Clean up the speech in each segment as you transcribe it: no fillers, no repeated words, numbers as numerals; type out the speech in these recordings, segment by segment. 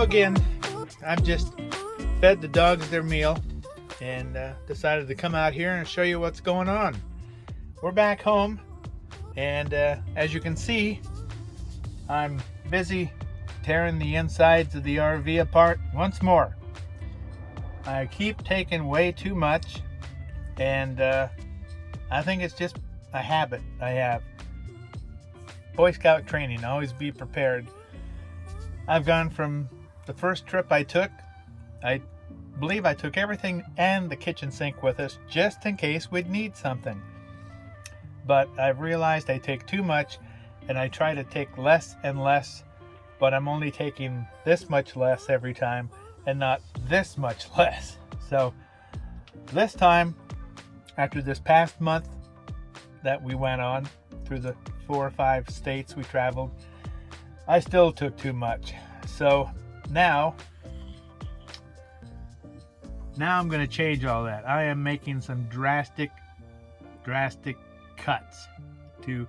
again. I've just fed the dogs their meal and decided to come out here and show you what's going on. We're back home, and as you can see, I'm busy tearing the insides of the RV apart once more. I keep taking way too much, and I think it's just a habit I have. Boy Scout training, always be prepared. I've gone from the first trip I took, I believe I took everything and the kitchen sink with us just in case we'd need something. But I've realized I take too much, and I try to take less and less, but I'm only taking this much less every time and not this much less. So this time, after this past month that we went on through the 4 or 5 states we traveled, I still took too much. So now I'm going to change all that. I am making some drastic cuts to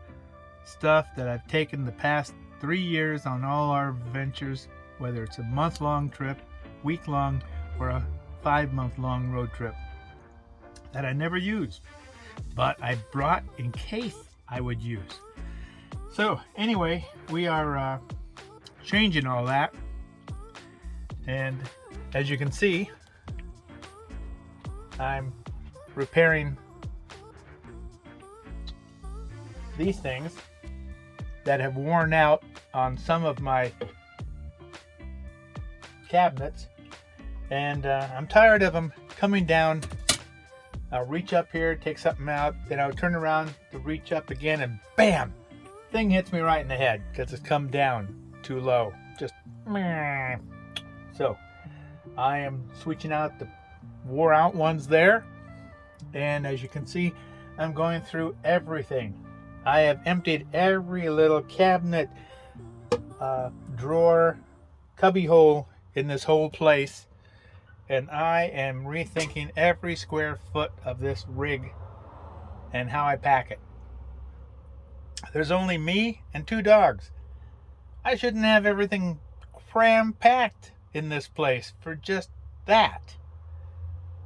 stuff that I've taken the past 3 years on all our ventures, whether it's a month-long trip, week-long, or a 5-month-long road trip that I never used, but I brought in case I would use. So anyway, we are changing all that, and as you can see, I'm repairing these things that have worn out on some of my cabinets, and I'm tired of them coming down. I'll reach up here, take something out, then I'll turn around to reach up again, and bam! Thing hits me right in the head because it's come down too low. Just meh. So I am switching out the wore out ones there, and as you can see, I'm going through everything. I have emptied every little cabinet, drawer, cubby hole in this whole place, and I am rethinking every square foot of this rig and how I pack it. There's only me and 2 dogs. I shouldn't have everything cram-packed in this place for just that.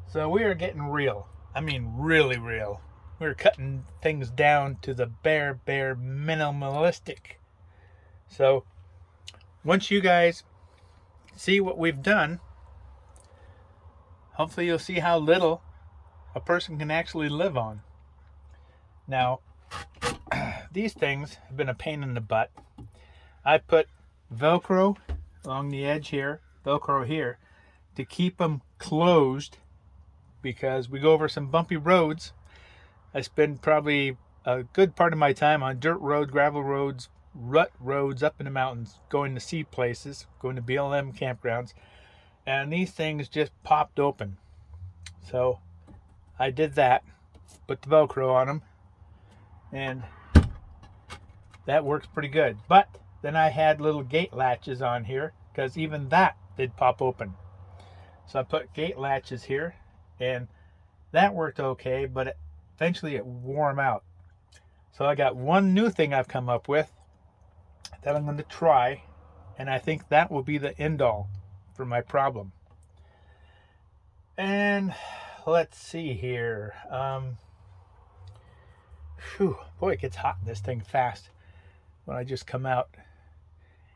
So we are getting real. I mean really real. We're cutting things down to the bare minimalistic. So once you guys see what we've done, hopefully you'll see how little a person can actually live on. Now, these things have been a pain in the butt. I put Velcro along the edge here, Velcro here, to keep them closed because we go over some bumpy roads. I spend probably a good part of my time on dirt road, gravel roads, rut roads up in the mountains, going to see places, going to BLM campgrounds, and these things just popped open. So I did that, put the Velcro on them, and that works pretty good. But then I had little gate latches on here because even that did pop open. So I put gate latches here, and that worked okay, but eventually it wore them out. So I got one new thing I've come up with that I'm going to try, and I think that will be the end all for my problem. And let's see here. Boy, it gets hot in this thing fast when I just come out.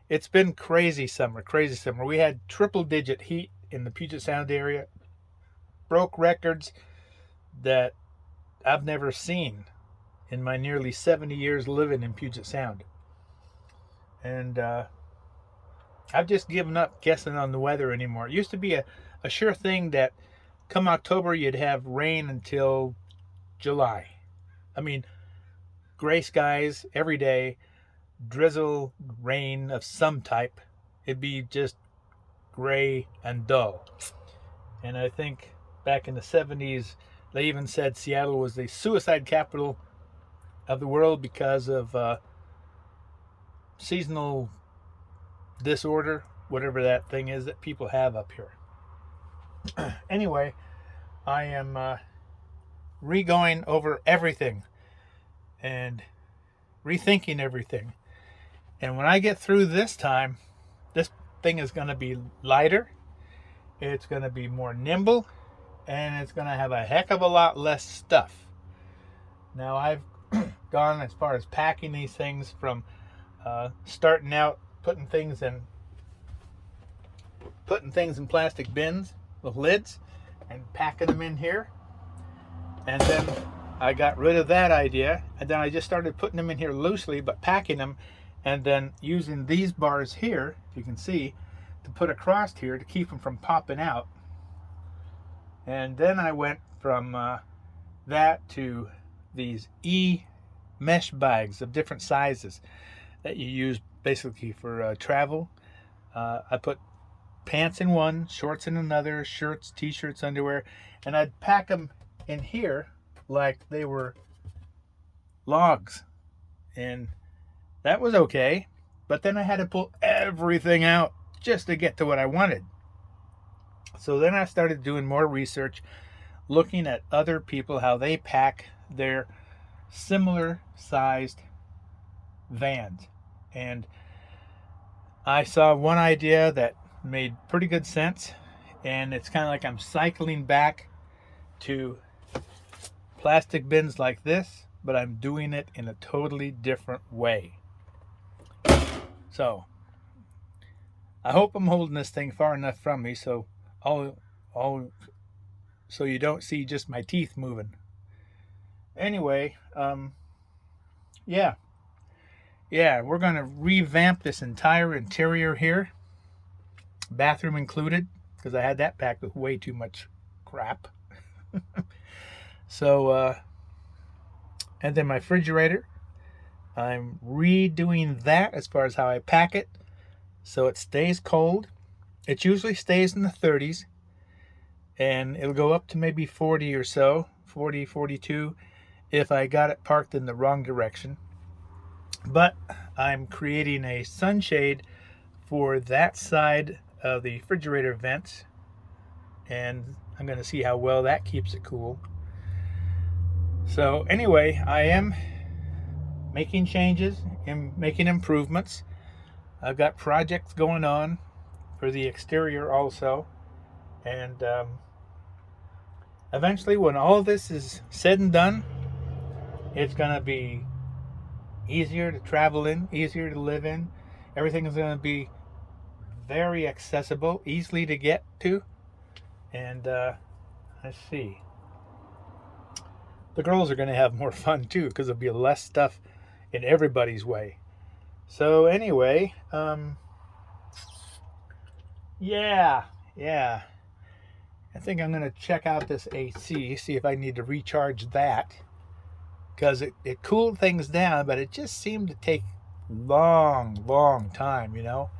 It's been crazy summer. We had triple-digit heat in the Puget Sound area. Broke records that I've never seen in my nearly 70 years living in Puget Sound. And I've just given up guessing on the weather anymore. It used to be a sure thing that come October you'd have rain until July. I mean, gray skies every day, drizzle, rain of some type. It'd be just gray and dull. And I think back in the 70s, they even said Seattle was the suicide capital of the world because of seasonal disorder, whatever that thing is that people have up here. Anyway, I am re-going over everything and rethinking everything. And when I get through this time, thing is going to be lighter, it's going to be more nimble, and it's going to have a heck of a lot less stuff. Now I've gone as far as packing these things from starting out putting things in plastic bins with lids and packing them in here, and then I got rid of that idea, and then I just started putting them in here loosely but packing them, and then using these bars here, if you can see, to put across here to keep them from popping out. And then I went from that to these mesh bags of different sizes that you use basically for travel. I put pants in one, shorts in another, shirts, t-shirts, underwear, and I'd pack them in here like they were logs, and that was okay. But then I had to pull everything out just to get to what I wanted. So then I started doing more research, looking at other people, how they pack their similar sized vans, and I saw one idea that made pretty good sense, and it's kind of like I'm cycling back to plastic bins like this, but I'm doing it in a totally different way. So I hope I'm holding this thing far enough from me so so you don't see just my teeth moving. Anyway, yeah, we're gonna revamp this entire interior here, bathroom included, because I had that packed with way too much crap. So and then my refrigerator, I'm redoing that as far as how I pack it so it stays cold. It usually stays in the 30s, and it'll go up to maybe 40 or so, 40, 42 if I got it parked in the wrong direction. But I'm creating a sunshade for that side of the refrigerator vents, and I'm going to see how well that keeps it cool. So anyway, I am making changes and making improvements. I've got projects going on for the exterior also, and eventually when all this is said and done, it's going to be easier to travel in, easier to live in. Everything is going to be very accessible, easily to get to. And let's see, the girls are going to have more fun too, because there'll be less stuff in everybody's way. So anyway, yeah, I think I'm going to check out this AC, see if I need to recharge that, because it cooled things down, but it just seemed to take long time, you know.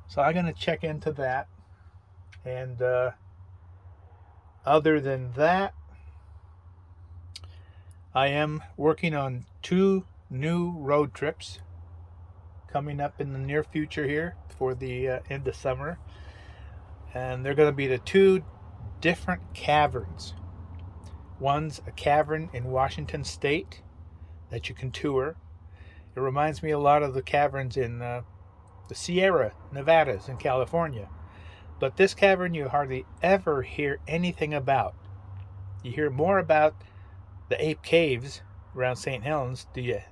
So I'm going to check into that. And other than that, I am working on 2 new road trips coming up in the near future here for the end of summer. And they're going to be to 2 different caverns. One's a cavern in Washington State that you can tour. It reminds me a lot of the caverns in the Sierra Nevadas in California. But this cavern you hardly ever hear anything about. You hear more about the Ape Caves around St. Helens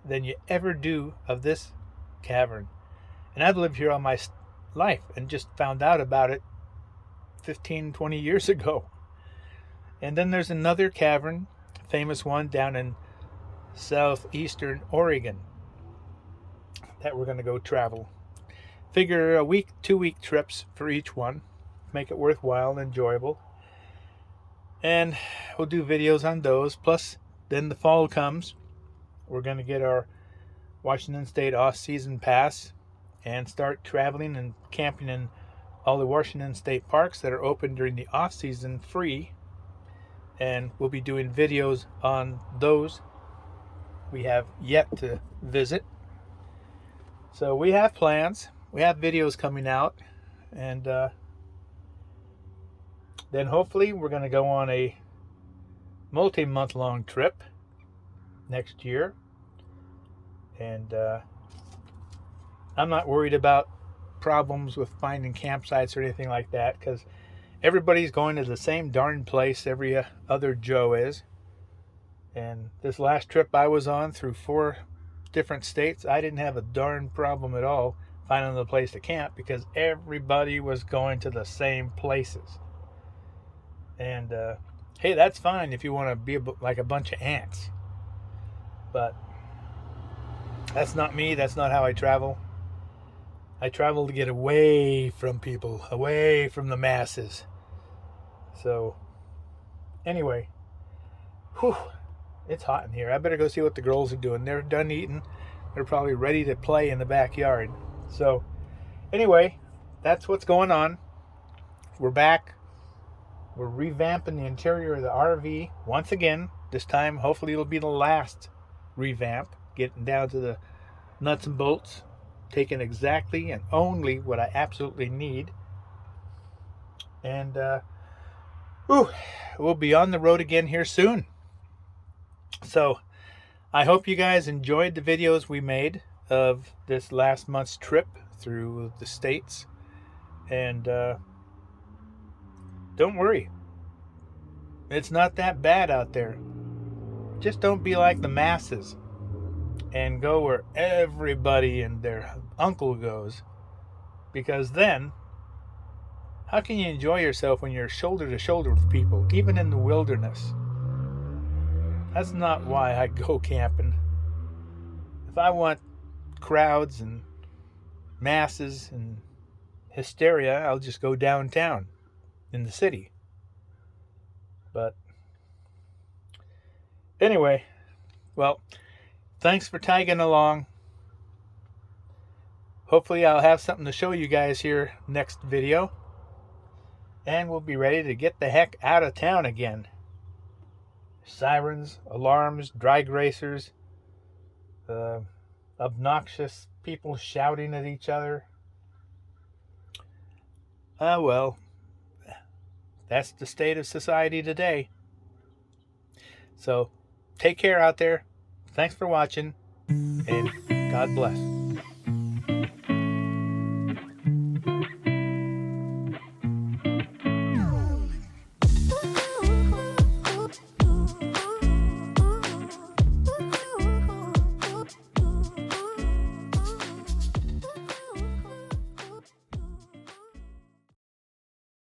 than you ever do of this cavern. And I've lived here all my life and just found out about it 15-20 years ago. And then there's another cavern, famous one down in southeastern Oregon, that we're going to go travel. Figure a week, 2-week trips for each one, make it worthwhile and enjoyable. And we'll do videos on those. Plus, then the fall comes, we're going to get our Washington State off-season pass and start traveling and camping in all the Washington State parks that are open during the off-season free. And we'll be doing videos on those we have yet to visit. So we have plans. We have videos coming out. And then hopefully we're going to go on a multi-month long trip next year. And I'm not worried about problems with finding campsites or anything like that, because everybody's going to the same darn place every other Joe is. And this last trip I was on through 4 different states, I didn't have a darn problem at all finding the place to camp, because everybody was going to the same places. And hey, that's fine if you want to be like a bunch of ants, but that's not me. That's not how I travel. I travel to get away from people, away from the masses. So anyway, whew, it's hot in here. I better go see what the girls are doing. They're done eating. They're probably ready to play in the backyard. So anyway, that's what's going on. We're back. We're revamping the interior of the RV once again. This time, hopefully it'll be the last revamp. Getting down to the nuts and bolts. Taking exactly and only what I absolutely need. And we'll be on the road again here soon. So I hope you guys enjoyed the videos we made of this last month's trip through the states. And don't worry, it's not that bad out there. Just don't be like the masses and go where everybody and their uncle goes, because then how can you enjoy yourself when you're shoulder to shoulder with people, even in the wilderness? That's not why I go camping. If I want crowds and masses and hysteria, I'll just go downtown in the city. But anyway, well, thanks for tagging along. Hopefully I'll have something to show you guys here next video. And we'll be ready to get the heck out of town again. Sirens, alarms, drag racers, obnoxious people shouting at each other. Well, that's the state of society today. So take care out there. Thanks for watching, and God bless.